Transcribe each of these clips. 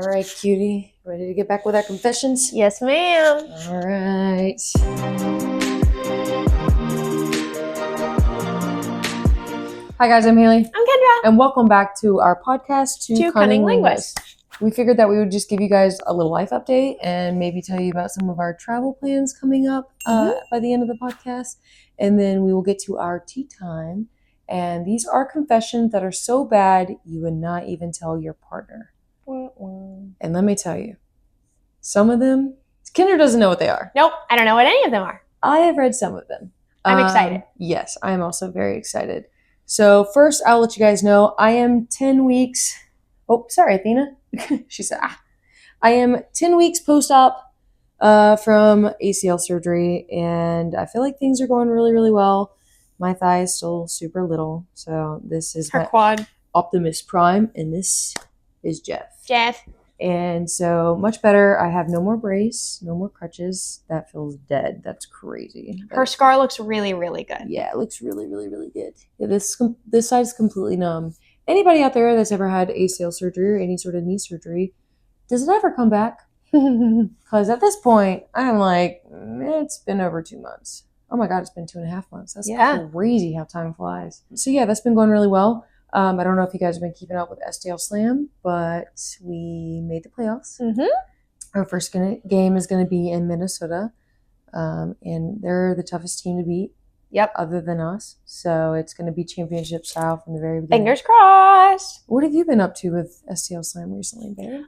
All right, cutie. Ready to get back with our confessions? Yes, ma'am. All right. Hi, guys. I'm Hailee. I'm Kendra. And welcome back to our podcast, Two Cunning Linguists. We figured that we would just give you guys a little life update and maybe tell you about some of our travel plans coming up by the end of the podcast. And then we will get to our tea time. And these are confessions that are so bad you would not even tell your partner. And let me tell you, some of them, Kendra doesn't know what they are. Nope, I don't know what any of them are. I have read some of them. I'm excited. Yes, I am also very excited. So first, I'll let you guys know, I am 10 weeks. Oh, sorry, Athena. She said, I am 10 weeks post-op from ACL surgery, and I feel like things are going really, really well. My thigh is still super little, so this is Her my quad. Optimus Prime, and this is Jeff. Jeff. And so much better. I have no more brace, no more crutches. That feels dead. That's crazy. Her scar looks really, really good. Yeah, it looks really, really, really good. Yeah, this side is completely numb. Anybody out there that's ever had ACL surgery or any sort of knee surgery, does it ever come back? Because at this point, I'm like, it's been over 2 months. Oh my God, it's been 2.5 months. That's crazy how time flies. So yeah, that's been going really well. I don't know if you guys have been keeping up with STL Slam, but we made the playoffs. Mm-hmm. Our first game is going to be in Minnesota, and they're the toughest team to beat. Yep. Other than us. So it's going to be championship style from the very beginning. Fingers crossed. What have you been up to with STL Slam recently, babe?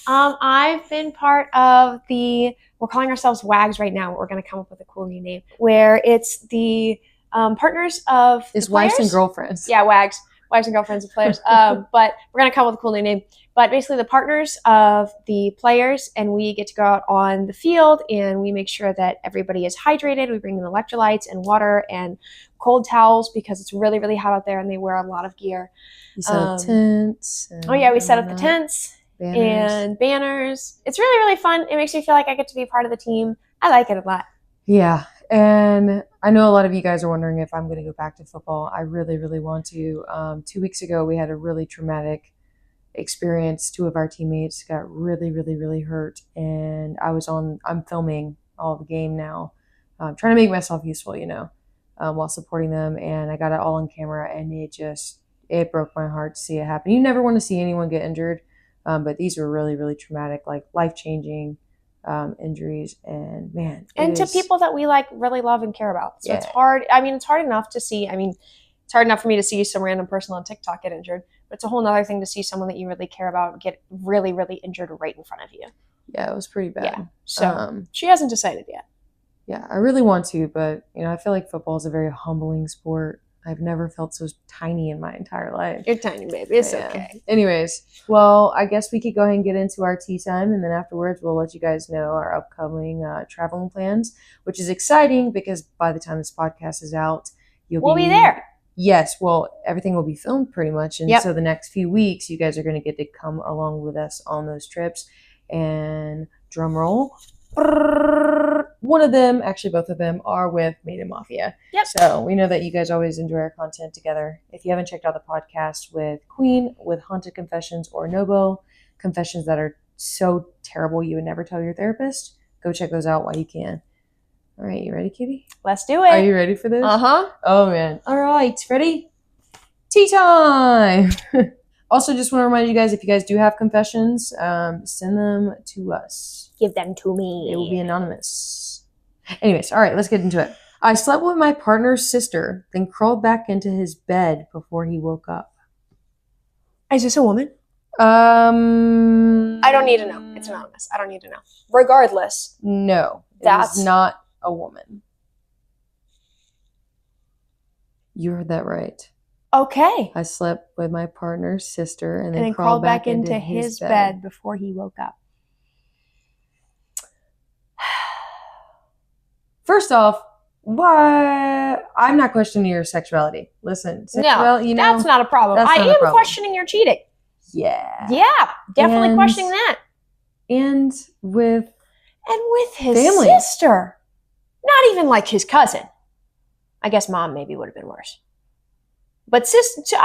I've been part of we're calling ourselves WAGs right now. We're going to come up with a cool new name where it's the partners of It's wives and girlfriends. Yeah, WAGs. Wives and girlfriends of players. But we're going to come up with a cool new name. But basically the partners of the players, and we get to go out on the field and we make sure that everybody is hydrated. We bring them electrolytes and water and cold towels because it's really, really hot out there and they wear a lot of gear. You set up tents. We set up the tents and banners. It's really, really fun. It makes me feel like I get to be part of the team. I like it a lot. Yeah. And I know a lot of you guys are wondering if I'm going to go back to football. I really, really want to. 2 weeks ago, we had a really traumatic experience. 2 of our teammates got really, really, really hurt. And I'm filming all the game now, trying to make myself useful, while supporting them. And I got it all on camera, and it broke my heart to see it happen. You never want to see anyone get injured, but these were really, really traumatic, like life-changing injuries, and man, to people that we really love and care about. So yeah. It's hard. It's hard enough to see. It's hard enough for me to see some random person on TikTok get injured, but it's a whole nother thing to see someone that you really care about get really, really injured right in front of you. Yeah, it was pretty bad. Yeah. So she hasn't decided yet. Yeah, I really want to, but I feel like football is a very humbling sport. I've never felt so tiny in my entire life. You're tiny, baby. It's okay. Anyways, well, I guess we could go ahead and get into our tea time, and then afterwards we'll let you guys know our upcoming traveling plans, which is exciting because by the time this podcast is out, we'll be there. Yes, well, everything will be filmed pretty much, and so the next few weeks, you guys are going to get to come along with us on those trips, and drum roll. One of them, actually both of them, are with Maiden Mafia. Yep. So we know that you guys always enjoy our content together. If you haven't checked out the podcast with Queen, with Haunted Confessions, or Nobo, confessions that are so terrible you would never tell your therapist, go check those out while you can. All right, you ready, cutie? Let's do it. Are you ready for this? Uh-huh. Oh, man. All right, ready? Tea time! Also, just want to remind you guys, if you guys do have confessions, send them to us. Give them to me. They will be anonymous. Anyways, all right, let's get into it. I slept with my partner's sister, then crawled back into his bed before he woke up. Is this a woman? I don't need to know. It's anonymous. I don't need to know. Regardless. No, that's not a woman. You heard that right. Okay. I slept with my partner's sister and then crawled back into his bed before he woke up. First off, why? I'm not questioning your sexuality. Listen, sexuality, that's not a problem. I am questioning your cheating. Yeah. Yeah, definitely questioning that. And with his family. Sister. Not even like his cousin. I guess mom maybe would have been worse. But sister,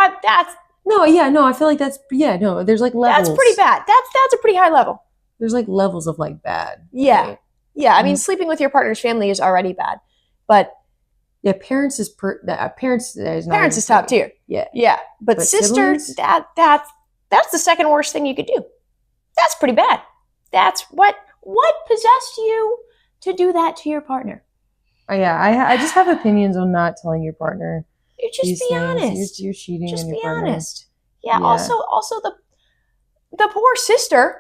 No, yeah, no, I feel like that's no. There's like levels. That's pretty bad. That's a pretty high level. There's like levels of like bad. Yeah, right? yeah. I mean, sleeping with your partner's family is already bad, but yeah, parents is parents is not parents is top tier. Yeah, yeah. But sister, siblings? that's the second worst thing you could do. That's pretty bad. That's what possessed you to do that to your partner. Oh, yeah, I just have opinions on not telling your partner. You just be honest. You're cheating. Just on your be partner. honest. Yeah. Also the poor sister.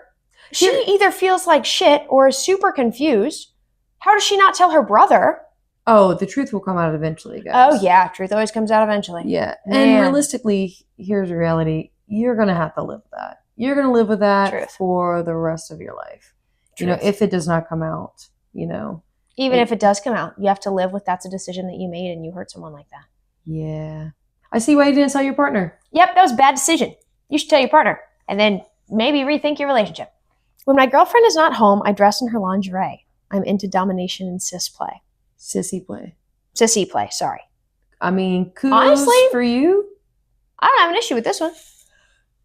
She either feels like shit or is super confused. How does she not tell her brother? Oh, the truth will come out eventually, guys. Oh yeah, truth always comes out eventually. Yeah, and realistically, here's the reality: you're gonna have to live with that. You're gonna live with that for the rest of your life. You know, if it does not come out, you know. Even if it does come out, you have to live with that's a decision that you made and you hurt someone like that. Yeah. I see why you didn't tell your partner. Yep, that was a bad decision. You should tell your partner and then maybe rethink your relationship. When my girlfriend is not home, I dress in her lingerie. I'm into domination and cis play. Sissy play. Sissy play, sorry. I mean, kudos for you. I don't have an issue with this one.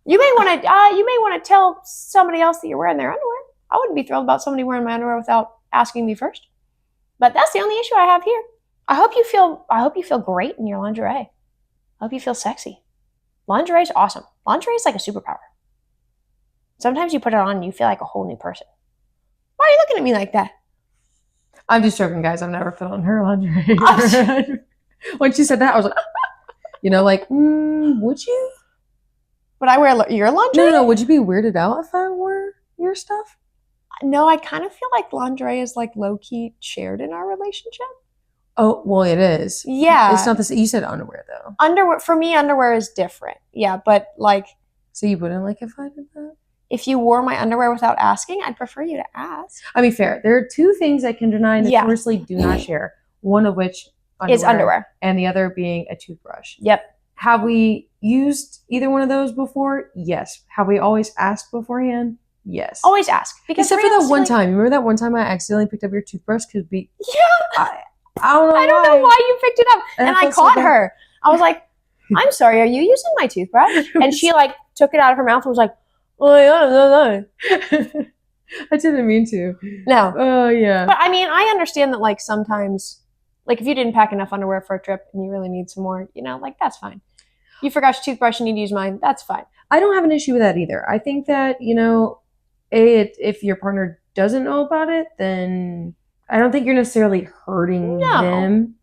You may want to tell somebody else that you're wearing their underwear. I wouldn't be thrilled about somebody wearing my underwear without asking me first. But that's the only issue I have here. I hope you feel great in your lingerie. I hope you feel sexy. Lingerie is awesome. Lingerie is like a superpower. Sometimes you put it on and you feel like a whole new person. Why are you looking at me like that? I'm just joking, guys. I've never put on her lingerie. When she said that, I was like, you know, like, would you? Would I wear your lingerie? No. Would you be weirded out if I wore your stuff? No, I kind of feel like lingerie is like low-key shared in our relationship. Oh, well, it is. Yeah. It's not the same. You said underwear, though. Underwear, for me, underwear is different. Yeah, but like. So you wouldn't like if I did that? If you wore my underwear without asking, I'd prefer you to ask. I mean, fair. There are two things that Kendra and I notoriously do not share. One of which is underwear. And the other being a toothbrush. Yep. Have we used either one of those before? Yes. Have we always asked beforehand? Yes. Always ask. Except for that one time. Remember that one time I accidentally picked up your toothbrush? Yeah. I don't know I don't know why you picked it up. And I caught her. I was like, I'm sorry, are you using my toothbrush? And she like took it out of her mouth and was like, oh, yeah, no. I didn't mean to. No. Oh, yeah. But I mean, I understand that like sometimes, like if you didn't pack enough underwear for a trip and you really need some more, you know, like that's fine. You forgot your toothbrush and you need to use mine. That's fine. I don't have an issue with that either. I think that, you know, if your partner doesn't know about it, then I don't think you're necessarily hurting them.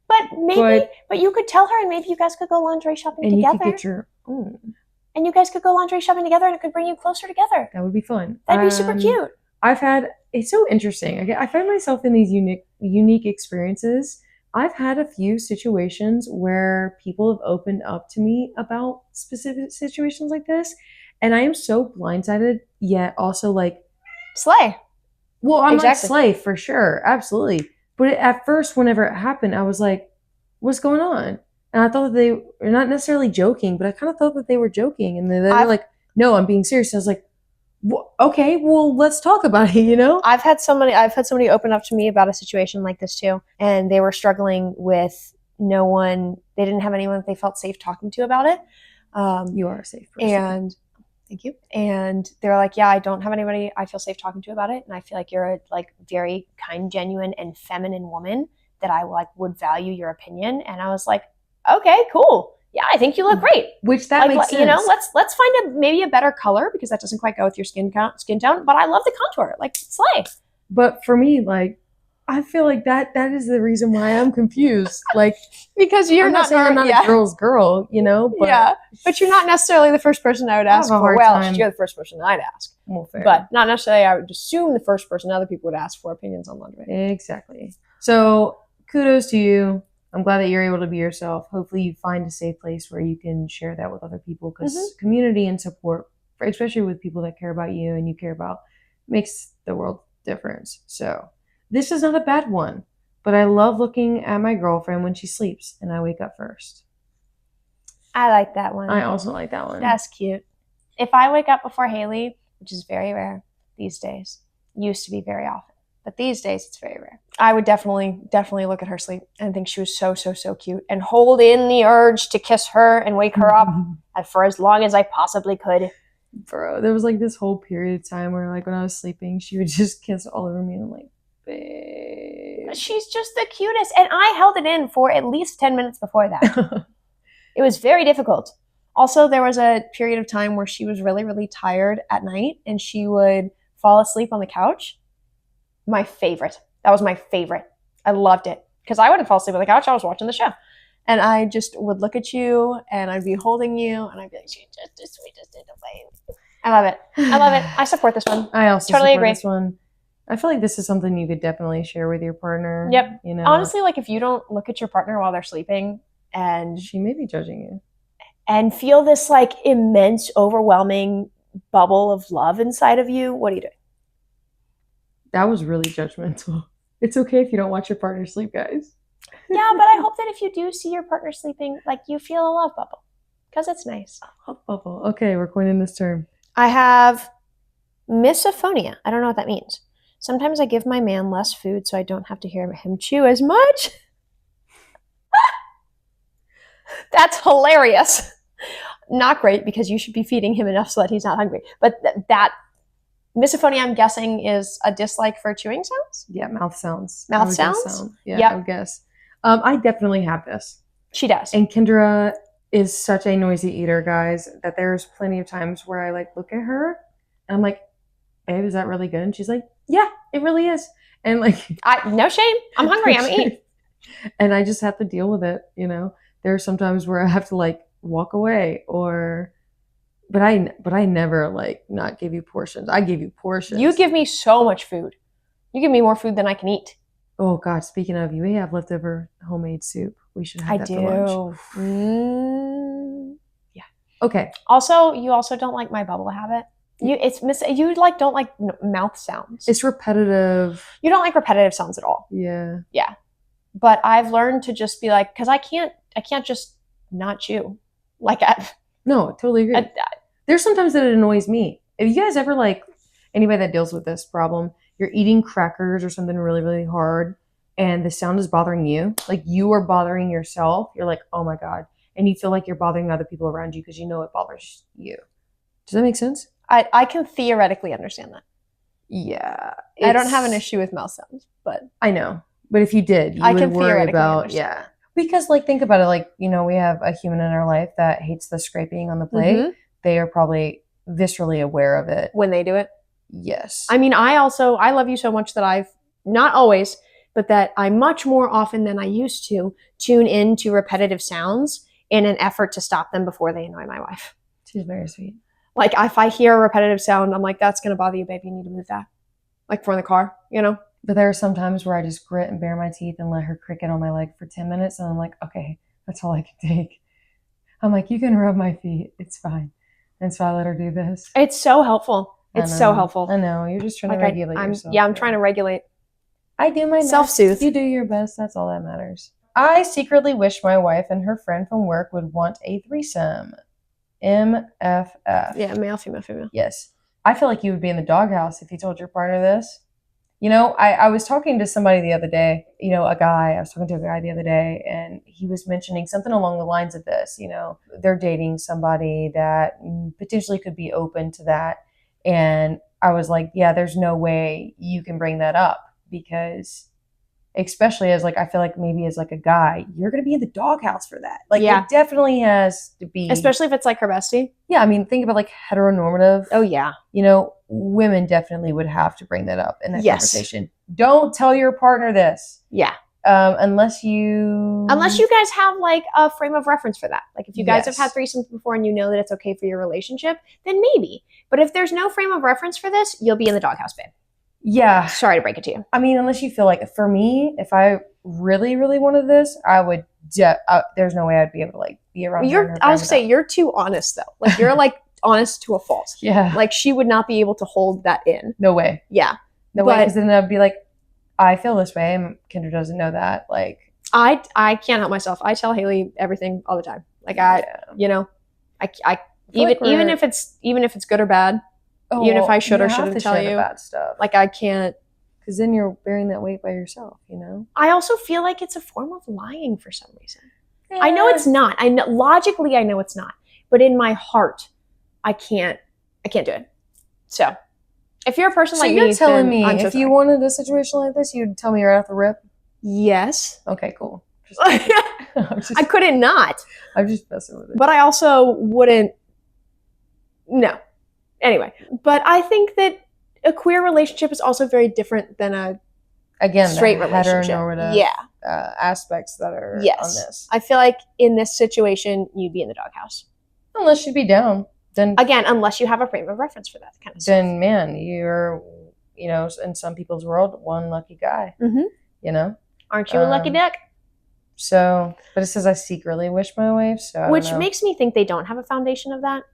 But you could tell her and maybe you guys could go lingerie shopping together. And you could get your own. And you guys could go lingerie shopping together and it could bring you closer together. That would be fun. That'd be super cute. It's so interesting. I find myself in these unique experiences. I've had a few situations where people have opened up to me about specific situations like this. And I am so blindsided, yet also like... Slay. Well, I'm like slay for sure. Absolutely. But at first, whenever it happened, I was like, what's going on? And I thought that they were not necessarily joking, but I kind of thought that they were joking. And then they were like, no, I'm being serious. And I was like, okay, well, let's talk about it, you know? I've had somebody open up to me about a situation like this too. And they were struggling with no one. They didn't have anyone that they felt safe talking to about it. You are a safe person. And thank you. And they're like, yeah, I don't have anybody I feel safe talking to about it. And I feel like you're a like very kind, genuine, and feminine woman that I like would value your opinion. And I was like, okay, cool. Yeah, I think you look great. Which that makes sense. You know, let's find maybe a better color because that doesn't quite go with your skin tone. But I love the contour, like slay. But for me, like, I feel like that is the reason why I'm confused. Like, because you're not a girl's girl, you know. But but you're not necessarily the first person I would ask for. Well, you're the first person I'd ask. Well, fair. But not necessarily. I would assume the first person other people would ask for opinions on lingerie. Exactly. So kudos to you. I'm glad that you're able to be yourself. Hopefully you find a safe place where you can share that with other people because community and support, especially with people that care about you and you care about, makes the world difference. So this is not a bad one, but I love looking at my girlfriend when she sleeps and I wake up first. I like that one. I also like that one. That's cute. If I wake up before Hailee, which is very rare these days, used to be very often. But these days, it's very rare. I would definitely look at her sleep and think she was so, so, so cute and hold in the urge to kiss her and wake her up for as long as I possibly could. Bro, there was like this whole period of time where like when I was sleeping, she would just kiss all over me and I'm like, babe. She's just the cutest. And I held it in for at least 10 minutes before that. It was very difficult. Also, there was a period of time where she was really, really tired at night and she would fall asleep on the couch. My favorite. That was my favorite. I loved it. Because I wouldn't fall asleep on the couch. I was watching the show. And I just would look at you and I'd be holding you and I'd be like, she's just the sweetest in the way. I love it. I love it. I support this one. I also totally support agree. This one. I feel like this is something you could definitely share with your partner. Yep. You know, honestly, like if you don't look at your partner while they're sleeping and she may be judging you and feel this like immense, overwhelming bubble of love inside of you, what are you doing? That was really judgmental. It's okay if you don't watch your partner sleep, guys. Yeah, but I hope that if you do see your partner sleeping, like you feel a love bubble because it's nice. A love bubble. Okay, we're coining this term. I have misophonia. I don't know what that means. Sometimes I give my man less food so I don't have to hear him chew as much. That's hilarious. Not great because you should be feeding him enough so that he's not hungry. But that misophonia, I'm guessing, is a dislike for chewing sounds? Yeah, mouth sounds. Mouth sounds? Yeah, yep. I would guess. I definitely have this. She does. And Kendra is such a noisy eater, guys, that there's plenty of times where I like look at her and I'm like, babe, is that really good? And she's like, yeah, it really is. And like, no shame. I'm hungry. I'm gonna eat. And I just have to deal with it. You know, there are some times where I have to like walk away but I never like not give you portions. I give you portions. You give me so much food. You give me more food than I can eat. Oh God, speaking of, you may have leftover homemade soup. We should have that for lunch. Yeah. Okay. Also, you also don't like my bubble habit. You don't like mouth sounds. It's repetitive. You don't like repetitive sounds at all. Yeah. Yeah. But I've learned to just be like, because I can't just not chew. Like no, totally agree. There's sometimes that it annoys me. If you guys ever like anybody that deals with this problem, you're eating crackers or something really, really hard and the sound is bothering you, like you are bothering yourself, you're like, oh my God. And you feel like you're bothering other people around you because you know it bothers you. Does that make sense? I can theoretically understand that. Yeah. I don't have an issue with mouth sounds, but I know. But if you did, you would worry about, yeah. Because like, think about it, like, you know, we have a human in our life that hates the scraping on the plate. Mm-hmm. They are probably viscerally aware of it. When they do it? Yes. I mean, I love you so much that I've, not always, but that I much more often than I used to tune into repetitive sounds in an effort to stop them before they annoy my wife. She's very sweet. Like if I hear a repetitive sound, I'm like, that's going to bother you, babe. You need to move that. Like for in the car, you know? But there are some times where I just grit and bare my teeth and let her cricket on my leg for 10 minutes. And I'm like, okay, that's all I can take. I'm like, you can rub my feet. It's fine. And so I let her do this. It's so helpful. It's so helpful. I know. You're just trying to regulate yourself. Yeah, I'm trying to regulate. I do my self-soothe. You do your best. That's all that matters. I secretly wish my wife and her friend from work would want a threesome. MFF. Yeah, male, female. Yes. I feel like you would be in the doghouse if you told your partner this. You know, I was talking to somebody the other day, you know, I was talking to a guy the other day and he was mentioning something along the lines of this, you know, they're dating somebody that potentially could be open to that. And I was like, yeah, there's no way you can bring that up because especially as like, I feel like maybe as like a guy, you're going to be in the doghouse for that. Like it definitely has to be. Especially if it's like her bestie. Yeah. I mean, think about like heteronormative. Oh yeah. You know, women definitely would have to bring that up in that conversation. Don't tell your partner this. Yeah. Unless you guys have like a frame of reference for that. Like if you guys have had threesomes before and you know that it's okay for your relationship, then maybe. But if there's no frame of reference for this, you'll be in the doghouse, babe. Yeah. Sorry to break it to you. I mean, unless you feel like, for me, if I really, really wanted this, I would, there's no way I'd be able to like be around her. I was going to say, you're too honest though. Like you're like honest to a fault. Yeah. Like she would not be able to hold that in. No way. Yeah. No way. Because then I'd be like, I feel this way and Kendra doesn't know that. Like I can't help myself. I tell Hailee everything all the time. Like you know, even if it's good or bad, even if I should or shouldn't tell you bad stuff. Like I can't. because then you're bearing that weight by yourself, you know? I also feel like it's a form of lying for some reason. Yeah. I know it's not. I know logically I know it's not. But in my heart, I can't do it. So if you're a person like me, you're telling me I'm so if you wanted a situation like this, you'd tell me right off the rip? Yes. Okay, cool. I couldn't not. I'm just messing with it. But I also wouldn't. No. Anyway, but I think that a queer relationship is also very different than a straight relationship. Heteronormative aspects that are on this. I feel like in this situation, you'd be in the doghouse. Unless you'd be down. Then again, unless you have a frame of reference for that kind of stuff. Then, man, you're, you know, in some people's world, one lucky guy. Mm-hmm. You know? Aren't you a lucky duck? So, but it says I secretly wish my wife, so which makes me think they don't have a foundation of that.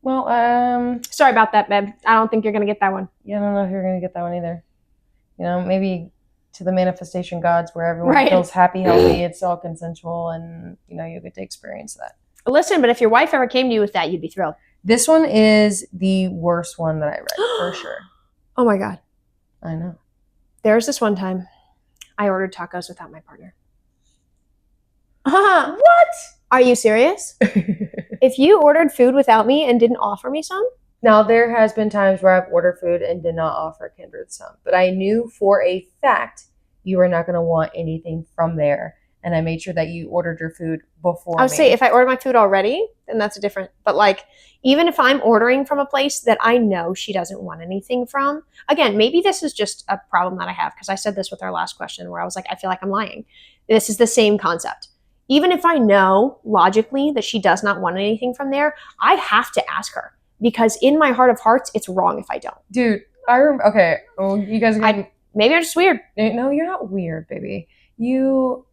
Well, sorry about that, babe. I don't think you're going to get that one. Yeah, I don't know if you're going to get that one either. You know, maybe to the manifestation gods where everyone feels happy, healthy, it's all consensual, and, you know, you get to experience that. Listen, but if your wife ever came to you with that, you'd be thrilled. This one is the worst one that I read, for sure. Oh my God. I know. There was this one time I ordered tacos without my partner. What? Are you serious? If you ordered food without me and didn't offer me some? Now, there has been times where I've ordered food and did not offer Kendra some, but I knew for a fact you were not going to want anything from there, and I made sure that you ordered your food before I would say if I order my food already, then that's a different, but like, even if I'm ordering from a place that I know she doesn't want anything from, again, maybe this is just a problem that I have, because I said this with our last question where I was like, I feel like I'm lying. This is the same concept. Even if I know logically that she does not want anything from there, I have to ask her, because in my heart of hearts, it's wrong if I don't. Dude, okay. Well, you guys are getting... Maybe I'm just weird. No, you're not weird, baby. You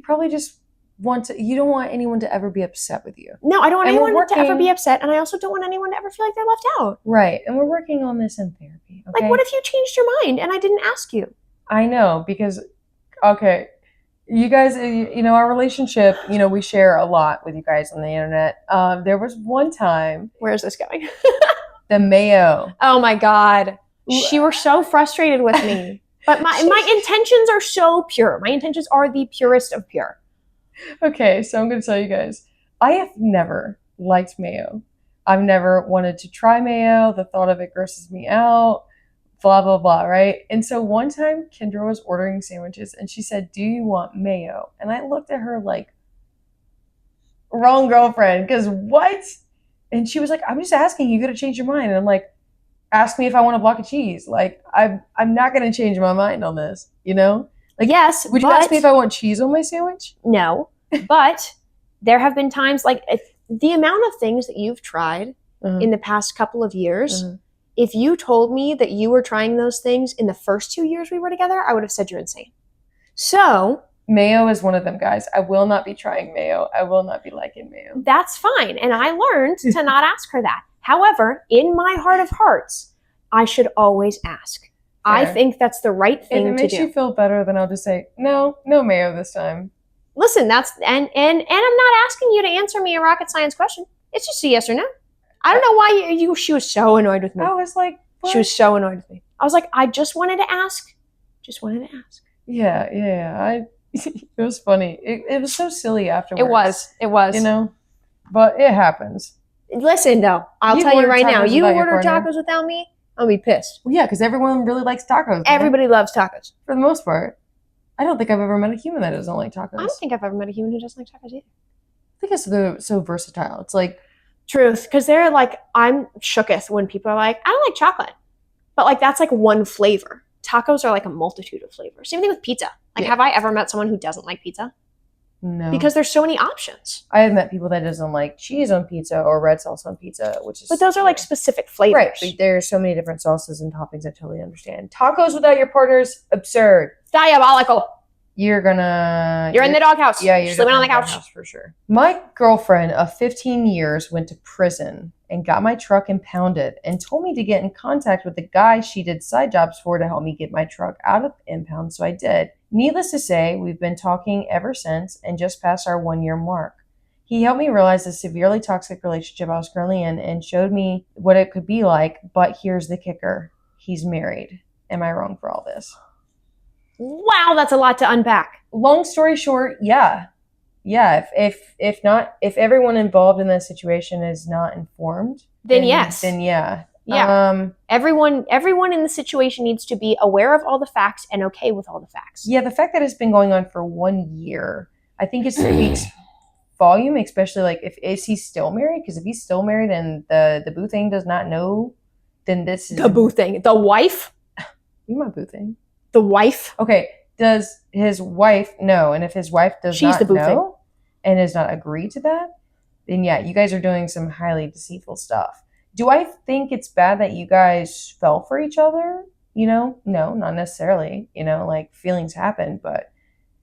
probably just want to... You don't want anyone to ever be upset with you. No, I don't want anyone to ever be upset, and I also don't want anyone to ever feel like they're left out. Right, and we're working on this in therapy, okay? Like, what if you changed your mind and I didn't ask you? I know, because... Okay... You guys, you know, our relationship, you know, we share a lot with you guys on the internet. There was one time... Where is this going? The mayo. Oh my God. You were so frustrated with me. But my intentions are so pure. My intentions are the purest of pure. Okay, so I'm going to tell you guys. I have never liked mayo. I've never wanted to try mayo. The thought of it grosses me out. Blah, blah, blah, right? And so one time, Kendra was ordering sandwiches, and she said, do you want mayo? And I looked at her like, wrong girlfriend, because what? And she was like, I'm just asking, you gotta change your mind. And I'm like, ask me if I want a block of cheese. Like, I'm not gonna change my mind on this, you know? Like, yes, would you ask me if I want cheese on my sandwich? No, but there have been times, like, the amount of things that you've tried in the past couple of years, if you told me that you were trying those things in the first 2 years we were together, I would have said you're insane. So... Mayo is one of them, guys. I will not be trying mayo. I will not be liking mayo. That's fine. And I learned to not ask her that. However, in my heart of hearts, I should always ask. Fair. I think that's the right thing to do. If it makes you feel better, then I'll just say, no mayo this time. Listen, that's... And I'm not asking you to answer me a rocket science question. It's just a yes or no. I don't know why she was so annoyed with me. I was like, what? She was so annoyed with me. I was like, I just wanted to ask. Yeah. It was funny. It was so silly afterwards. It was. You know? But it happens. Listen, though. I'll tell you right now. You order tacos without me, I'll be pissed. Well, yeah, because everyone really likes tacos. Everybody loves tacos. For the most part. I don't think I've ever met a human that doesn't like tacos. I don't think I've ever met a human who doesn't like tacos either. I think it's so versatile. It's like... Truth, because they're like, I'm shooketh when people are like, I don't like chocolate. But like, that's like one flavor. Tacos are like a multitude of flavors. Same thing with pizza. Like, have I ever met someone who doesn't like pizza? No. Because there's so many options. I have met people that doesn't like cheese on pizza or red sauce on pizza, which is... But those are like specific flavors. Right, but there's so many different sauces and toppings. I totally understand. Tacos without your partner's absurd. Diabolical. You're in the doghouse. Yeah, you're sleeping on the couch. For sure. My girlfriend of 15 years went to prison and got my truck impounded and told me to get in contact with the guy she did side jobs for to help me get my truck out of impound, so I did. Needless to say, we've been talking ever since and just passed our 1-year mark. He helped me realize the severely toxic relationship I was currently in and showed me what it could be like, but here's the kicker. He's married. Am I wrong for all this? Wow, that's a lot to unpack. Long story short, yeah. If everyone involved in the situation is not informed, then yes. Then yeah. Yeah. Everyone in the situation needs to be aware of all the facts and okay with all the facts. Yeah, the fact that it's been going on for 1 year, I think it speaks volume, especially like is he still married? Because if he's still married and the boo thing does not know, then this is the boo thing. The wife? You my boo thing. The wife? Okay. Does his wife know? And if his wife does not know and does not agree to that, then yeah, you guys are doing some highly deceitful stuff. Do I think it's bad that you guys fell for each other? No, not necessarily. Like feelings happen, but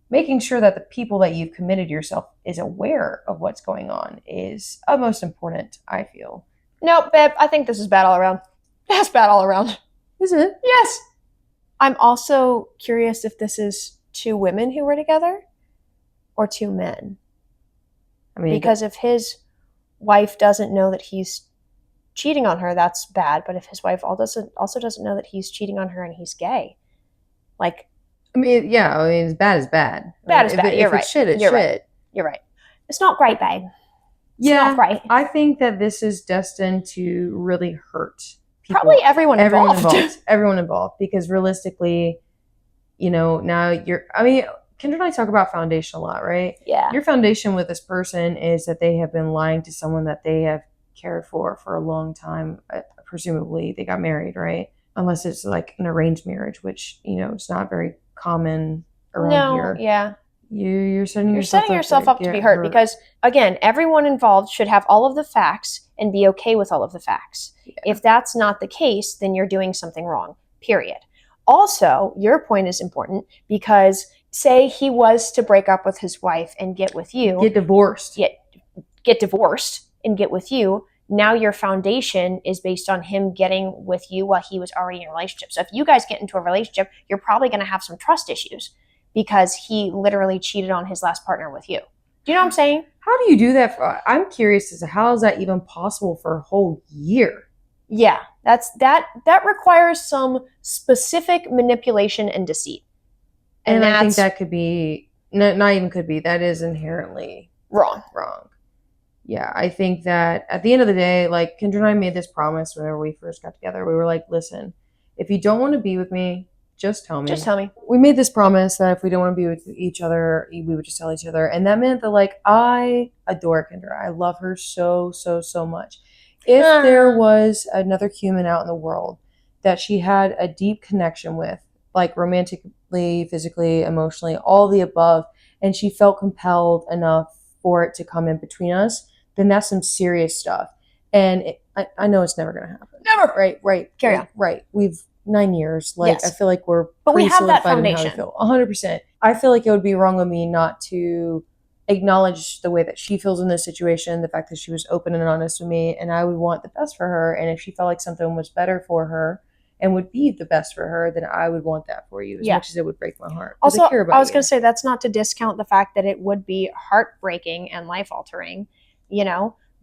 making sure that the people that you've committed yourself is aware of what's going on is most important, I feel. Nope, babe, I think this is bad all around. That's bad all around. Is it? Yes. I'm also curious if this is 2 women who were together or 2 men. I mean, because if his wife doesn't know that he's cheating on her, that's bad. But if his wife also doesn't know that he's cheating on her and he's gay, like, I mean, yeah, I mean, as bad as bad. Bad is bad. You're right. It's shit, it's You're shit. Right. You're right. It's not great, babe. It's yeah, not great. I think that this is destined to really hurt people. Probably everyone involved. Everyone involved. Because realistically, now Kendra and I talk about foundation a lot, right? Yeah. Your foundation with this person is that they have been lying to someone that they have cared for a long time. Presumably they got married, right? Unless it's like an arranged marriage, which, it's not very common around here. Yeah. You're setting yourself up to be hurt because, again, everyone involved should have all of the facts and be okay with all of the facts. Yeah. If that's not the case, then you're doing something wrong, period. Also, your point is important because say he was to break up with his wife and get with you. Get divorced. Get divorced and get with you. Now your foundation is based on him getting with you while he was already in a relationship. So if you guys get into a relationship, you're probably going to have some trust issues because he literally cheated on his last partner with you. Do you know what I'm saying? How do you do that? I'm curious as to how is that even possible for a whole year? Yeah, that requires some specific manipulation and deceit. And I think that could be, not even could be, that is inherently wrong. Yeah, I think that at the end of the day, like Kendra and I made this promise whenever we first got together. We were like, listen, if you don't want to be with me, just tell me. Just tell me. We made this promise that if we don't want to be with each other, we would just tell each other. And that meant that, like, I adore Kendra. I love her so, so, so much. If there was another human out in the world that she had a deep connection with, like romantically, physically, emotionally, all the above, and she felt compelled enough for it to come in between us, then that's some serious stuff. And I know it's never going to happen. Never. Right. Carry on. Right. We've 9 years. Like, yes. I feel like we're but we have that foundation. 100%. I feel like it would be wrong of me not to acknowledge the way that she feels in this situation, the fact that she was open and honest with me, and I would want the best for her. And if she felt like something was better for her and would be the best for her, then I would want that for you as much as it would break my heart. Also, I was going to say that's not to discount the fact that it would be heartbreaking and life-altering,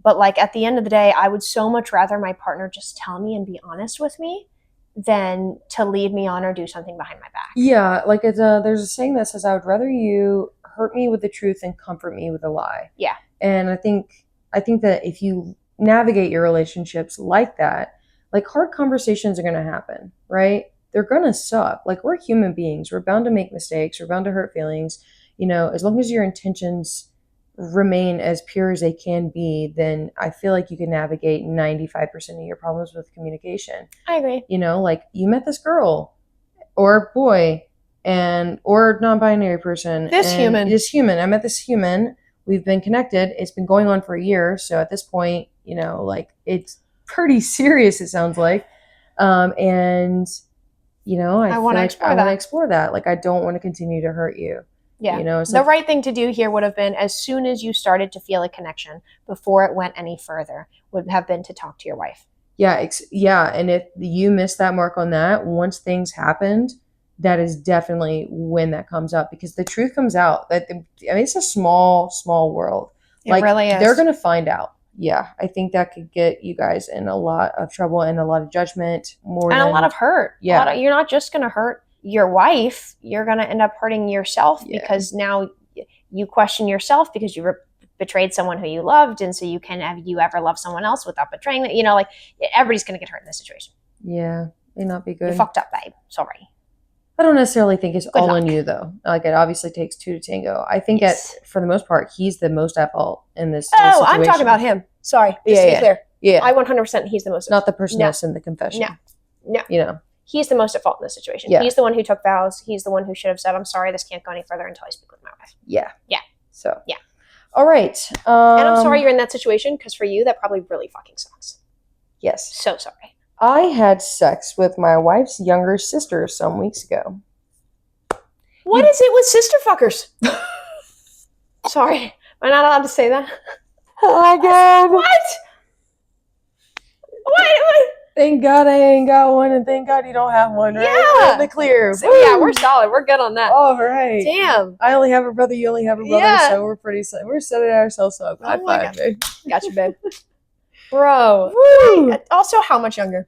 But, like, at the end of the day, I would so much rather my partner just tell me and be honest with me than to lead me on or do something behind my back. Yeah, like there's a saying that says, I would rather you hurt me with the truth than comfort me with a lie. Yeah. And I think that if you navigate your relationships like that, like, hard conversations are going to happen, right? They're going to suck. Like, we're human beings. We're bound to make mistakes. We're bound to hurt feelings. As long as your intentions remain as pure as they can be, then I feel like you can navigate 95% of your problems with communication. I agree. Like, you met this girl or boy or non-binary person. This human. I met this human. We've been connected. It's been going on for a year. So at this point, like, it's pretty serious, it sounds like. I want to explore that. Like, I don't want to continue to hurt you. Yeah. The right thing to do here would have been, as soon as you started to feel a connection, before it went any further, would have been to talk to your wife. Yeah. And if you missed that mark on that, once things happened, that is definitely when that comes up, because the truth comes out. It's a small, small world. It really is. They're going to find out. Yeah. I think that could get you guys in a lot of trouble and a lot of judgment. A lot of hurt. Yeah. You're not just going to hurt your wife, you're going to end up hurting yourself because now you question yourself because you betrayed someone who you loved. And so have you ever loved someone else without betraying them? Like everybody's going to get hurt in this situation. Yeah. May not be good. You fucked up, babe. Sorry. I don't necessarily think it's Good all luck. on you, though. Like, it obviously takes two to tango. I think for the most part, he's the most at fault in this situation. I'm talking about him. Sorry. Just to be clear. Yeah. I 100% he's the most. Not the person that's in the confession. No. He's the most at fault in this situation. Yeah. He's the one who took vows. He's the one who should have said, I'm sorry, this can't go any further until I speak with my wife. Yeah. Yeah. So. Yeah. All right. And I'm sorry you're in that situation, because for you, that probably really fucking sucks. Yes. So sorry. I had sex with my wife's younger sister some weeks ago. What is it with sister fuckers? Sorry. Am I not allowed to say that? Oh my God. What? What? Thank God I ain't got one, and thank God you don't have one, right? Yeah. We're in the clear. So, yeah, we're solid. We're good on that. All right. Damn. I only have a brother, you only have a brother, so we're setting ourselves up. High five, babe. Gotcha, babe. Bro. Woo. Also, how much younger?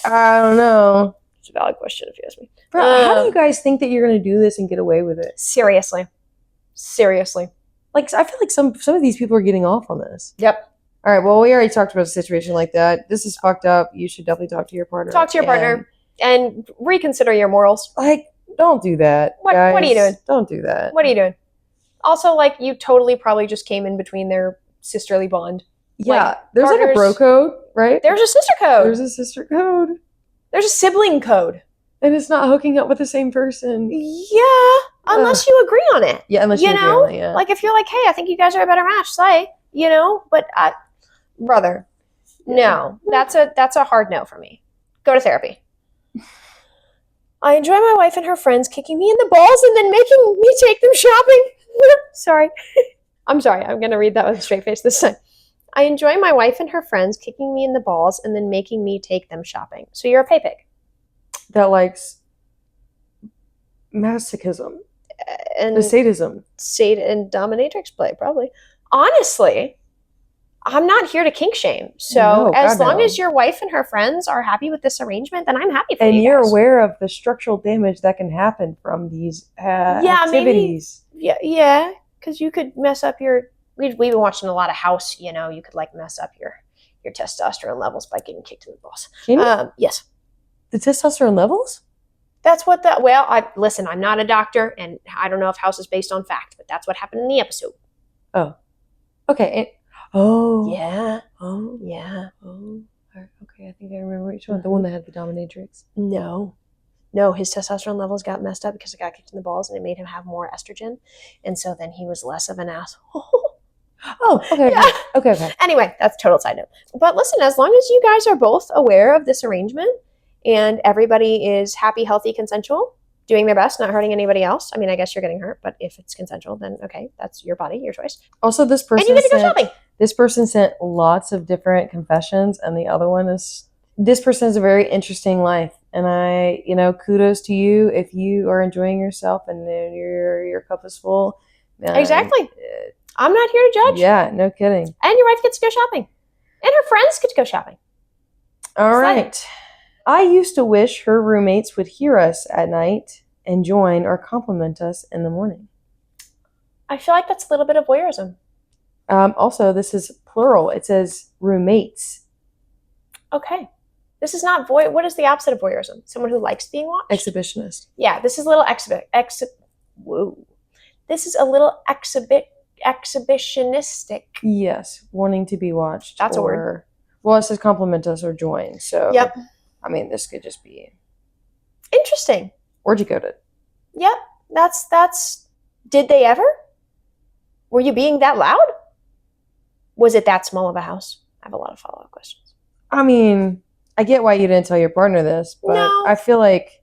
I don't know. It's a valid question if you ask me. Bro, how do you guys think that you're going to do this and get away with it? Seriously. Like, I feel like some of these people are getting off on this. Yep. All right, well, we already talked about a situation like that. This is fucked up. You should definitely talk to your partner. Talk to your partner and reconsider your morals. Like, don't do that, guys. What are you doing? Don't do that. What are you doing? Also, like, you totally probably just came in between their sisterly bond. Yeah, like, there's like a bro code, right? There's a sister code. There's a sister code. There's a sibling code. And it's not hooking up with the same person. Yeah, unless you agree on it. Yeah, unless you agree on it, yeah. Like, if you're like, hey, I think you guys are a better match, but brother, no, that's a hard no for me. Go to therapy. I enjoy my wife and her friends kicking me in the balls and then making me take them shopping. Sorry. I'm sorry. I'm going to read that with a straight face this time. I enjoy my wife and her friends kicking me in the balls and then making me take them shopping. So you're a pay pig. That likes masochism. And the sadism. And dominatrix play, probably. Honestly, I'm not here to kink shame. So as long as your wife and her friends are happy with this arrangement, then I'm happy for you guys. And you're aware of the structural damage that can happen from these activities. Maybe, yeah, because you could mess up we've been watching a lot of House, you could like mess up your testosterone levels by getting kicked in the balls. Can you? Yes. The testosterone levels? That's what listen, I'm not a doctor, and I don't know if House is based on fact, but that's what happened in the episode. Oh. Okay. Yeah. Oh. Yeah. Oh. Okay, I think I remember which one. The one that had the dominatrix. No, his testosterone levels got messed up because it got kicked in the balls, and it made him have more estrogen, and so then he was less of an asshole. Oh, okay. Yeah. Okay. Anyway, that's a total side note. But listen, as long as you guys are both aware of this arrangement and everybody is happy, healthy, consensual, doing their best, not hurting anybody else. I mean, I guess you're getting hurt, but if it's consensual, then okay, that's your body, your choice. Also, this person and you get to go shopping. This person sent lots of different confessions, and the other one is, this person has a very interesting life. And I, kudos to you if you are enjoying yourself and your cup is full. Exactly. I'm not here to judge. Yeah, no kidding. And your wife gets to go shopping. And her friends get to go shopping. All right. I used to wish her roommates would hear us at night and join or compliment us in the morning. I feel like that's a little bit of voyeurism. Also, this is plural. It says roommates. Okay. This is not what is the opposite of voyeurism? Someone who likes being watched? Exhibitionist. Yeah, this is a little This is a little exhibitionistic. Yes, wanting to be watched. That's a word. Well, it says compliment us or join. So, yep. I mean, this could just be interesting. Or decoded. Yep. That's. Did they ever? Were you being that loud? Was it that small of a house? I have a lot of follow-up questions. I mean, I get why you didn't tell your partner this, but no. I feel like,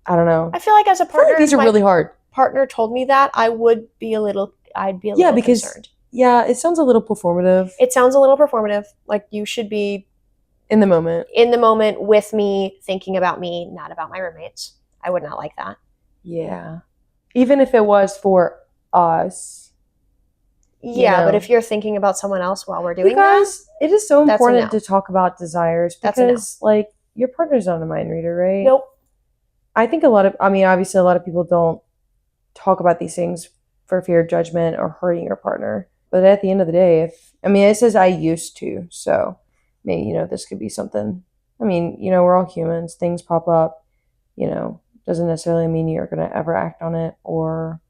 I don't know. I feel like as a partner, these are really hard. Partner told me that, I'd be a little concerned. Yeah, it sounds a little performative. It sounds a little performative. Like you should be in the moment with me, thinking about me, not about my roommates. I would not like that. Yeah. Even if it was for us. Yeah, but if you're thinking about someone else while we're doing that, it is so important to talk about desires because, like, your partner's not a mind reader, right? Nope. I think obviously a lot of people don't talk about these things for fear of judgment or hurting your partner. But at the end of the day, it says I used to, so maybe, this could be something. We're all humans, things pop up, doesn't necessarily mean you're going to ever act on it, or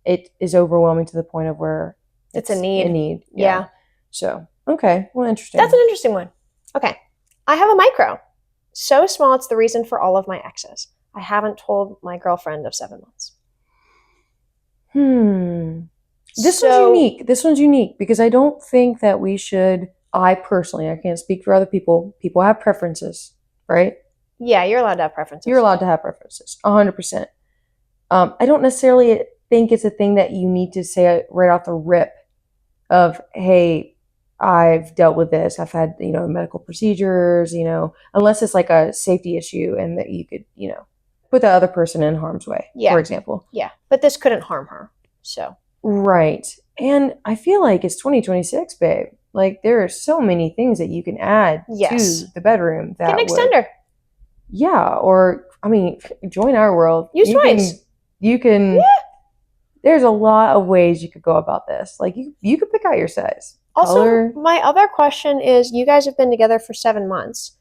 it is overwhelming to the point of where it's a need. Yeah. So, okay. Well, interesting. That's an interesting one. Okay. I have a micro. So small, it's the reason for all of my exes. I haven't told my girlfriend of 7 months. This one's unique because I don't think that we should, I can't speak for other people. People have preferences, right? Yeah, you're allowed to have preferences. You're allowed to have preferences, 100%. I don't necessarily think it's a thing that you need to say right off the rip of, hey, I've dealt with this. I've had, medical procedures, unless it's like a safety issue and that you could, put the other person in harm's way, for example. Yeah, but this couldn't harm her, so. Right. And I feel like it's 2026, babe. Like, there are so many things that you can add to the bedroom. Get an extender. Yeah, or, join our world. Use toys. You can, there's a lot of ways you could go about this. Like, you could pick out your size. Also, color. My other question is, you guys have been together for 7 months,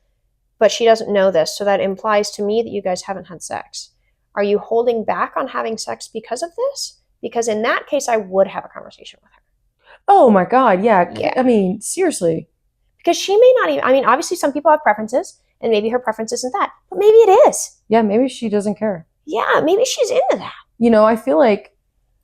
but she doesn't know this, so that implies to me that you guys haven't had sex. Are you holding back on having sex because of this? Because in that case, I would have a conversation with her. Oh my God, yeah. Seriously. Because she may not even, obviously some people have preferences, and maybe her preference isn't that, but maybe it is. Yeah, maybe she doesn't care. Yeah, maybe she's into that. I feel like,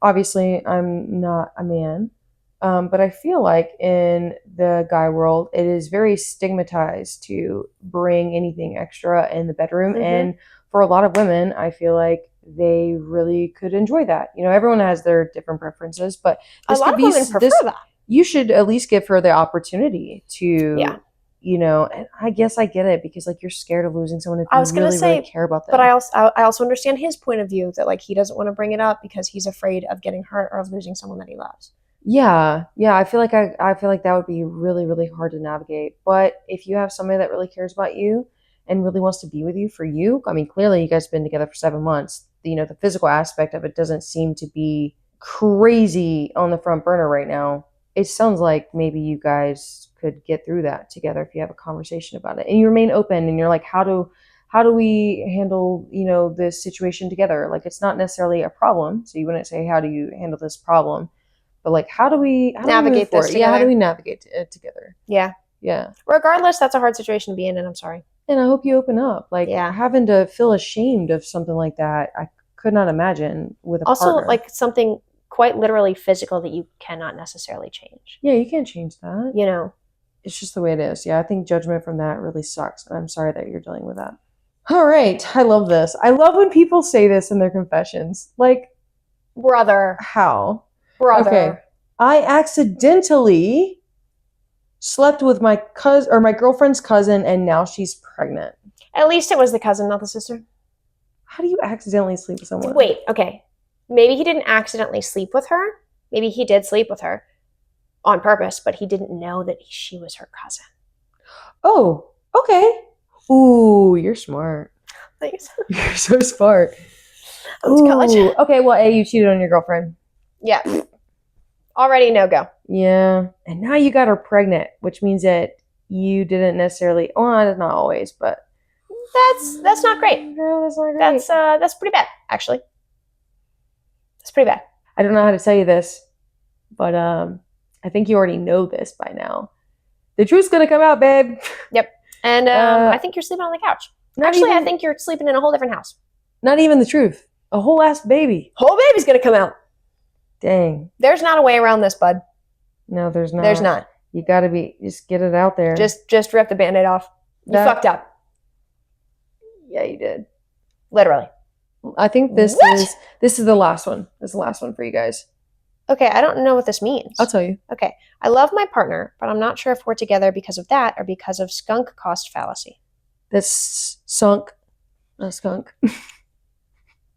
obviously, I'm not a man, but I feel like in the guy world, it is very stigmatized to bring anything extra in the bedroom. Mm-hmm. And for a lot of women, I feel like they really could enjoy that. Everyone has their different preferences, but a lot of women prefer that. You should at least give her the opportunity to, and I guess I get it because like you're scared of losing someone if you really care about them. But I also understand his point of view that like he doesn't want to bring it up because he's afraid of getting hurt or of losing someone that he loves. Yeah. I feel like that would be really, really hard to navigate. But if you have somebody that really cares about you and really wants to be with you for you, clearly you guys have been together for 7 months. The physical aspect of it doesn't seem to be crazy on the front burner right now. It sounds like maybe you guys could get through that together if you have a conversation about it and you remain open and you're like, how do we handle, this situation together? Like, it's not necessarily a problem. So you wouldn't say, how do you handle this problem? But like, how do we navigate this together? Yeah, how do we navigate it together? Yeah. Yeah. Regardless, that's a hard situation to be in, and I'm sorry. And I hope you open up. Like, having to feel ashamed of something like that, I could not imagine with a partner. Also, like something quite literally physical that you cannot necessarily change. Yeah, you can't change that. It's just the way it is. Yeah, I think judgment from that really sucks. And I'm sorry that you're dealing with that. All right. I love this. I love when people say this in their confessions. Like, brother. How? Brother. Okay. I accidentally slept with my cousin or my girlfriend's cousin and now she's pregnant. At least it was the cousin, not the sister. How do you accidentally sleep with someone? Wait, okay. Maybe he didn't accidentally sleep with her. Maybe he did sleep with her on purpose, but he didn't know that she was her cousin. Oh, okay. Ooh, you're smart. Thanks. You're so smart. That's college. Okay, well, A, you cheated on your girlfriend. Yeah. Already no go. Yeah. And now you got her pregnant, which means that you didn't necessarily, well, not always, but. That's not great. No, that's not great. That's pretty bad, actually. That's pretty bad. I don't know how to tell you this, but I think you already know this by now. The truth's gonna come out, babe. Yep. And I think you're sleeping on the couch. Actually, I think you're sleeping in a whole different house. Not even the truth. A whole ass baby. Whole baby's gonna come out. Dang. There's not a way around this, bud. No, there's not. There's not. You gotta just get it out there. Just rip the Band-Aid off. You fucked up. Yeah, you did. Literally. I think this is the last one. This is the last one for you guys. Okay, I don't know what this means. I'll tell you. Okay. I love my partner, but I'm not sure if we're together because of that or because of skunk cost fallacy. This sunk. A skunk.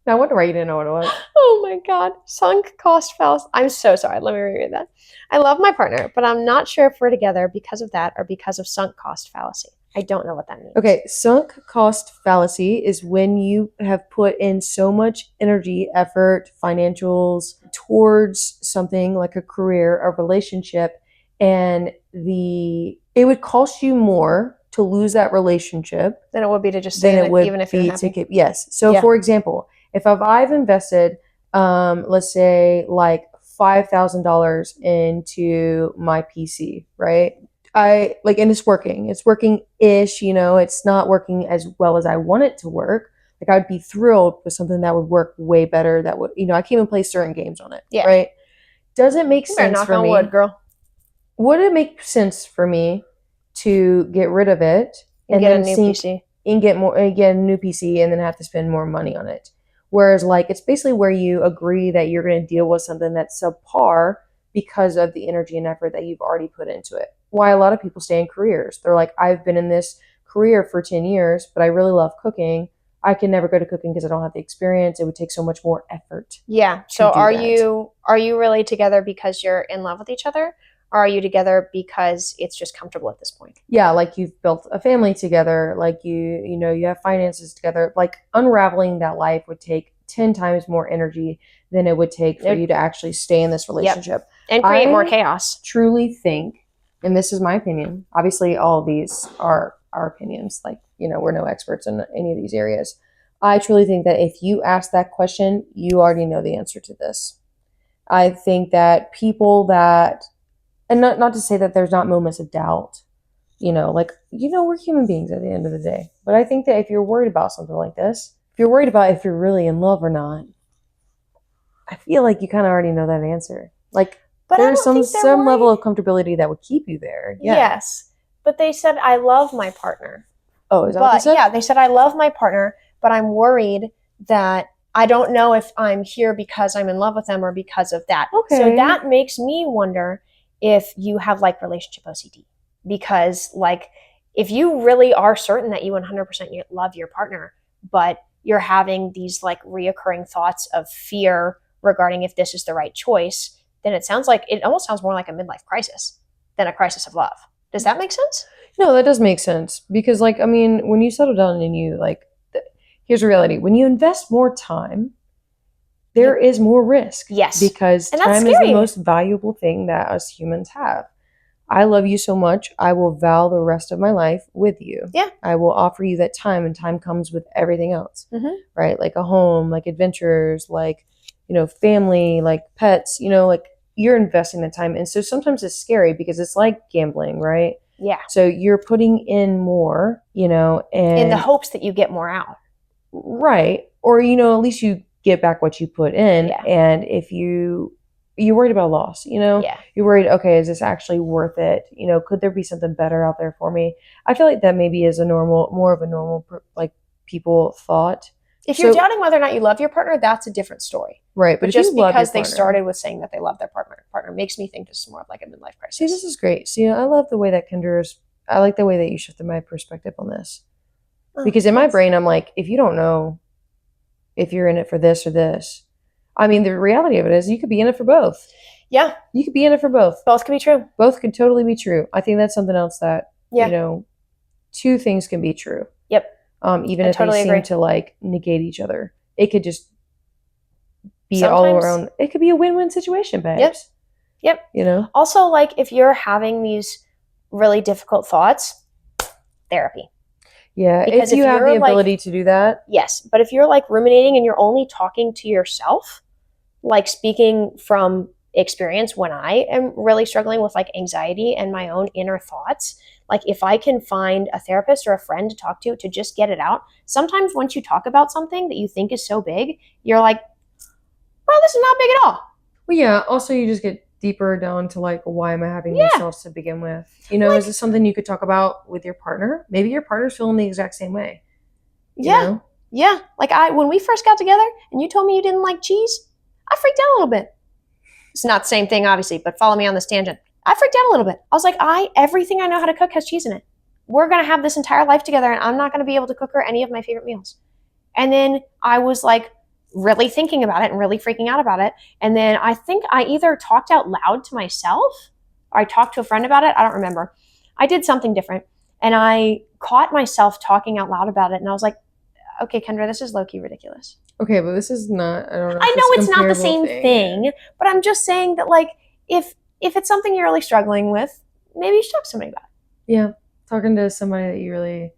I wonder why you didn't know what it was. Oh my God. Sunk cost fallacy. I'm so sorry. Let me reread that. I love my partner, but I'm not sure if we're together because of that or because of sunk cost fallacy. I don't know what that means. Okay, sunk cost fallacy is when you have put in so much energy, effort, financials towards something like a career, a relationship, and it would cost you more to lose that relationship Than it would be to just than stay in it it, would even if you're be happy. to keep. Yes. So, Yeah. for example, if I've invested, let's say like $5,000 into my PC, right? And it's working-ish, it's not working as well as I want it to work. Like I would be thrilled with something that would work way better. That would, I can't even play certain games on it. Yeah. Right. Doesn't make You better sense knock for on me. wood, girl. Would it make sense for me to get rid of it And get a new then PC. and get a new PC and then have to spend more money on it? Whereas like it's basically where you agree that you're going to deal with something that's subpar because of the energy and effort that you've already put into it. Why a lot of people stay in careers. They're like, I've been in this career for 10 years, but I really love cooking. I can never go to cooking because I don't have the experience. It would take so much more effort. Yeah. So are that. you really together because you're in love with each other? Or are you together because it's just comfortable at this point? Yeah, like you've built a family together, like you have finances together. Like unraveling that life would take 10 times more energy than it would take for you to actually stay in this relationship. And create more I chaos. truly think, and this is my opinion, obviously all of these are our opinions, like, we're no experts in any of these areas. I truly think that if you ask that question, you already know the answer to this. I think that people that, and not to say that there's not moments of doubt, we're human beings at the end of the day. But I think that if you're worried about something like this, if you're worried about if you're really in love or not, I feel like you kind of already know that answer. Like, But there's some worried. level of comfortability that would keep you there. Yeah. Yes. But they said, I love my partner. Oh, is that what they said? Yeah, they said, I love my partner, but I'm worried that I don't know if I'm here because I'm in love with them or because of that. Okay. So that makes me wonder if you have like relationship OCD. Because like, if you really are certain that you 100% love your partner, but you're having these like reoccurring thoughts of fear regarding if this is the right choice, then it almost sounds more like a midlife crisis than a crisis of love. Does that make sense? No, that does make sense. Because when you settle down and here's the reality. When you invest more time, there is more risk. Yes. Because time is the most valuable thing that us humans have. I love you so much, I will vow the rest of my life with you. Yeah. I will offer you that time, and time comes with everything else. Mm-hmm. Right? Like a home, like adventures, like, family, like pets, like you're investing the time. And so sometimes it's scary because it's like gambling, right? Yeah. So you're putting in more, and in the hopes that you get more out. Right. Or, at least you get back what you put in. Yeah. And if you're worried about loss, Yeah. You're worried, okay, is this actually worth it? Could there be something better out there for me? I feel like that maybe is more of a normal, like, people thought. If you're doubting whether or not you love your partner, that's a different story. Right. But just because they started with saying that they love their partner makes me think this is more of like a midlife crisis. See, this is great. See, I love the way that I like the way that you shifted my perspective on this. Because in my brain, I'm like, if you don't know if you're in it for this or this, the reality of it is you could be in it for both. Yeah. You could be in it for both. Both could be true. Both could totally be true. I think that's something else that, two things can be true. Yep. Even if they seem to like negate each other. It could just be all around. It could be a win-win situation, babes. Yep. Also, like, if you're having these really difficult thoughts, therapy. Yeah, because if you have the ability to do that. Yes, but if you're like ruminating and you're only talking to yourself, like speaking from experience, when I am really struggling with like anxiety and my own inner thoughts, like if I can find a therapist or a friend to talk to just get it out. Sometimes once you talk about something that you think is so big, you're like, well, this is not big at all. Well, yeah, also you just get deeper down to like, why am I having these thoughts to begin with? Is this something you could talk about with your partner? Maybe your partner's feeling the exact same way. Yeah. Like when we first got together and you told me you didn't like cheese, I freaked out a little bit. It's not the same thing, obviously, but follow me on this tangent. I freaked out a little bit. I was like, everything I know how to cook has cheese in it. We're going to have this entire life together and I'm not going to be able to cook her any of my favorite meals. And then I was like, really thinking about it and really freaking out about it. And then I think I either talked out loud to myself or I talked to a friend about it. I don't remember. I did something different. And I caught myself talking out loud about it. And I was like, okay, Kendra, this is low-key ridiculous. Okay, but this is not, I don't know. I know it's not the same thing, but I'm just saying that, like, if it's something you're really struggling with, maybe you should talk to somebody about it. Yeah, talking to somebody that you really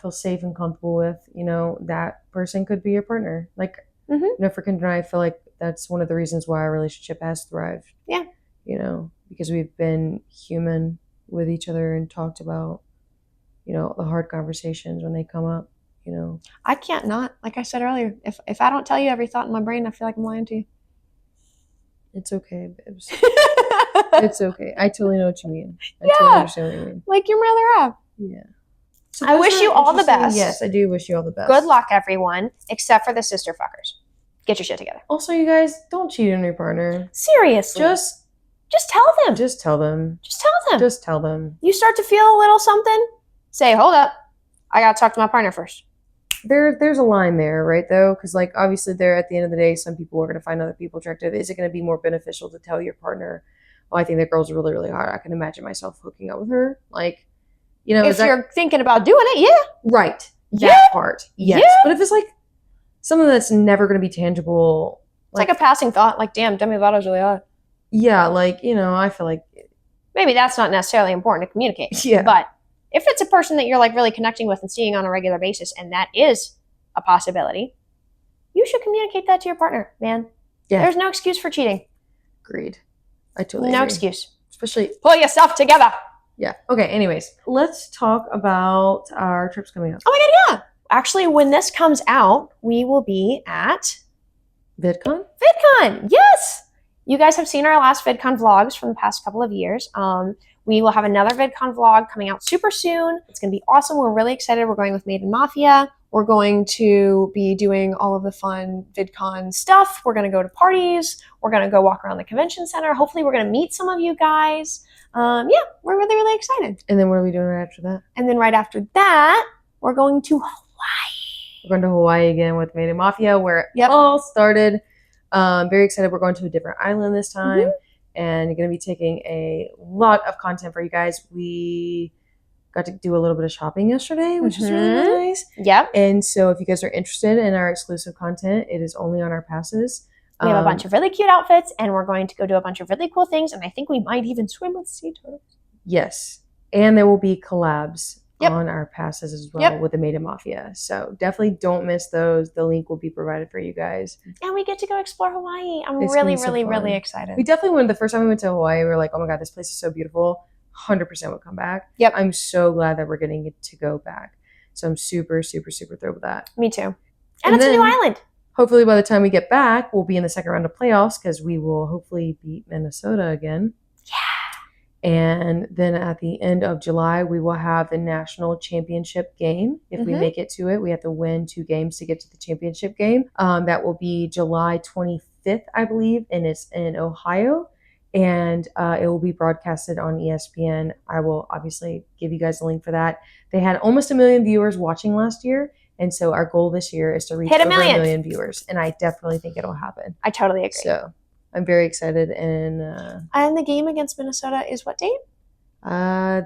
feel safe and comfortable with, you know, that person could be your partner. Like, you know, for Kendra and I feel like that's one of the reasons why our relationship has thrived. Yeah. You know, because we've been human with each other and talked about, you know, the hard conversations when they come up, you know. I can't not, like I said earlier, if I don't tell you every thought in my brain, I feel like I'm lying to you. It's okay, babes. It's okay. I totally know what you mean. I totally understand what you mean. Like your mother have. Yeah. So I wish you all the best. Yes, I do wish you all the best. Good luck, everyone, except for the sister fuckers. Get your shit together. Also, you guys, don't cheat on your partner. Seriously. Just tell them. Just tell them. Just tell them. Just tell them. You start to feel a little something, say, hold up. I got to talk to my partner first. There's a line there, right, though? Because, like, obviously there at the end of the day, some people are going to find other people attractive. Is it going to be more beneficial to tell your partner, oh, I think that girl's really, really hot. I can imagine myself hooking up with her. Like, you know. If you're thinking about doing it, yeah. Right. That part. Yes. Yeah. But if it's, like, something that's never going to be tangible. It's like a passing thought. Like, damn, Demi Lovato's really hot. Yeah, like, you know, I feel like. Maybe that's not necessarily important to communicate. Yeah. But if it's a person that you're, like, really connecting with and seeing on a regular basis, and that is a possibility, you should communicate that to your partner, man. Yeah. There's no excuse for cheating. Agreed. I totally agree. No excuse. Especially. Pull yourself together. Yeah. Okay, anyways. Let's talk about our trips coming up. Oh my God, yeah. Actually, when this comes out, we will be at... VidCon? VidCon, yes! You guys have seen our last VidCon vlogs from the past couple of years. We will have another VidCon vlog coming out super soon. It's going to be awesome. We're really excited. We're going with Maiden Mafia. We're going to be doing all of the fun VidCon stuff. We're going to go to parties. We're going to go walk around the convention center. Hopefully, we're going to meet some of you guys. Yeah, we're really, really excited. And then what are we doing right after that? And then right after that, we're going to Hawaii. We're going to Hawaii again with Maiden Mafia, where it all started. Very excited. We're going to a different island this time. And you're going to be taking a lot of content for you guys. We got to do a little bit of shopping yesterday, which is really nice. Yep. And so if you guys are interested in our exclusive content, it is only on our passes. We have a bunch of really cute outfits, and we're going to go do a bunch of really cool things, and I think we might even swim with sea turtles. Yes. And there will be collabs on our passes as well with the Maiden Mafia. So definitely don't miss those. The link will be provided for you guys. And we get to go explore Hawaii. I'm really excited. We definitely went, the first time we went to Hawaii, we were like, oh my God, this place is so beautiful. 100% would come back. Yep. I'm so glad that we're getting to go back. So I'm super, super, super thrilled with that. Me too. And it's a new island. Hopefully by the time we get back, we'll be in the second round of playoffs because we will hopefully beat Minnesota again. Yeah. And then at the end of July, we will have the national championship game. If we make it to it, we have to win 2 games to get to the championship game. That will be July 25th, I believe, and it's in Ohio. And it will be broadcasted on ESPN. I will obviously give you guys a link for that. They had almost 1 million viewers watching last year. And so our goal this year is to reach over 1 million viewers. And I definitely think it'll happen. I totally agree. So I'm very excited. And the game against Minnesota is what date? I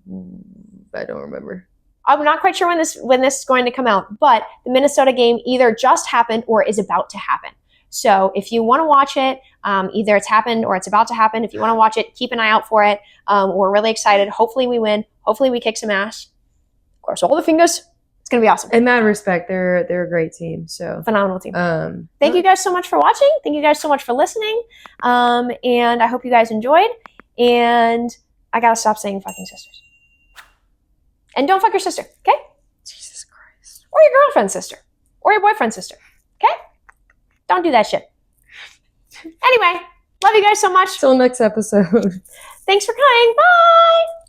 don't remember. I'm not quite sure when this is going to come out, but the Minnesota game either just happened or is about to happen. So if you want to watch it, either it's happened or it's about to happen. If you want to watch it, keep an eye out for it. We're really excited. Hopefully we win. Hopefully we kick some ass. Of course, all the fingers. It's going to be awesome. In that respect, they're a great team. So phenomenal team. Thank you guys so much for watching. Thank you guys so much for listening. And I hope you guys enjoyed. And I got to stop saying fucking sisters. And don't fuck your sister, okay? Jesus Christ. Or your girlfriend's sister. Or your boyfriend's sister, okay? Don't do that shit. Anyway, love you guys so much. Till next episode. Thanks for coming. Bye.